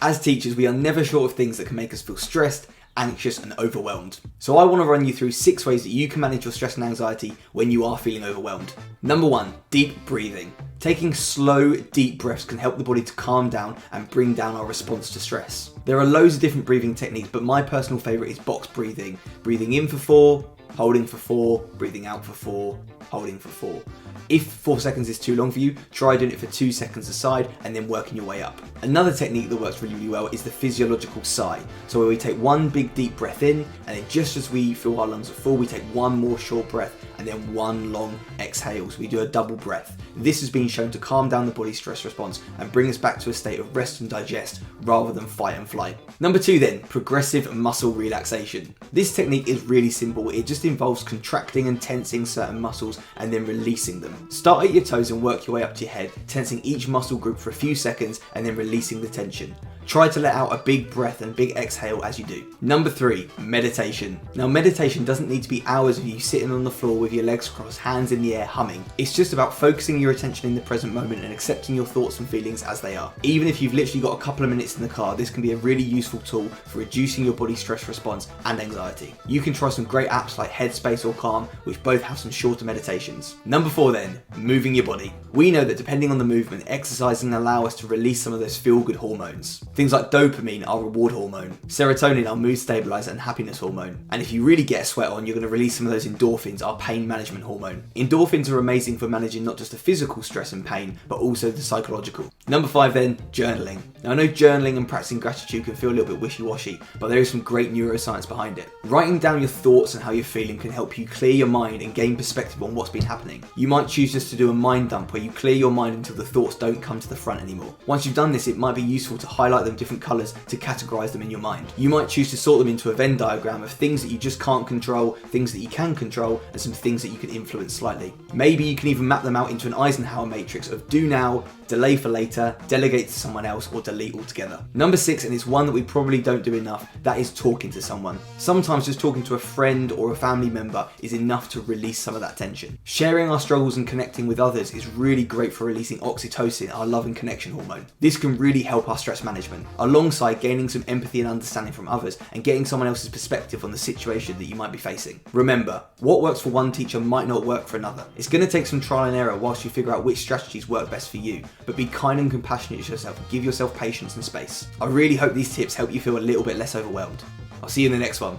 As teachers, we are never short of things that can make us feel stressed, anxious and overwhelmed. So I want to run you through 6 ways that you can manage your stress and anxiety when you are feeling overwhelmed. Number 1, deep breathing. Taking slow, deep breaths can help the body to calm down and bring down our response to stress. There are loads of different breathing techniques, but my personal favourite is box breathing. Breathing in for 4, holding for 4, breathing out for 4, holding for 4. If 4 seconds is too long for you, try doing it for 2 seconds aside and then working your way up. Another technique that works really, really well is the physiological sigh. So where we take one big deep breath in, and then just as we feel our lungs are full, we take one more short breath and then one long exhale. So we do a double breath. This has been shown to calm down the body's stress response and bring us back to a state of rest and digest rather than fight and flight. Number 2 then, progressive muscle relaxation. This technique is really simple. It just involves contracting and tensing certain muscles and then releasing them. Start at your toes and work your way up to your head, tensing each muscle group for a few seconds and then releasing the tension. Try to let out a big breath and big exhale as you do. Number 3, meditation. Now meditation doesn't need to be hours of you sitting on the floor with your legs crossed, hands in the air, humming. It's just about focusing your attention in the present moment and accepting your thoughts and feelings as they are. Even if you've literally got a couple of minutes in the car, this can be a really useful tool for reducing your body's stress response and anxiety. You can try some great apps like Headspace or Calm, which both have some shorter meditations. Number 4 then, moving your body. We know that depending on the movement, exercising allows us to release some of those feel-good hormones. Things like dopamine, our reward hormone, serotonin, our mood stabilizer and happiness hormone. And if you really get a sweat on, you're going to release some of those endorphins, our pain management hormone. Endorphins are amazing for managing not just the physical stress and pain, but also the psychological. Number 5 then, journaling. Now I know journaling and practicing gratitude can feel a little bit wishy-washy, but there is some great neuroscience behind it. Writing down your thoughts and how you're feeling can help you clear your mind and gain perspective on what's been happening. You might choose just to do a mind dump where you clear your mind until the thoughts don't come to the front anymore. Once you've done this, it might be useful to highlight them different colours to categorize them in your mind. You might choose to sort them into a Venn diagram of things that you just can't control, things that you can control, and some things that you can influence slightly. Maybe you can even map them out into an Eisenhower matrix of do now, delay for later, delegate to someone else, or delete altogether. Number 6, and it's one that we probably don't do enough, that is talking to someone. Sometimes just talking to a friend or a family member is enough to release some of that tension. Sharing our struggles and connecting with others is really great for releasing oxytocin, our love and connection hormone. This can really help our stress management, alongside gaining some empathy and understanding from others and getting someone else's perspective on the situation that you might be facing. Remember, what works for one teacher might not work for another. It's going to take some trial and error whilst you figure out which strategies work best for you, but be kind and compassionate to yourself and give yourself patience and space. I really hope these tips help you feel a little bit less overwhelmed. I'll see you in the next one.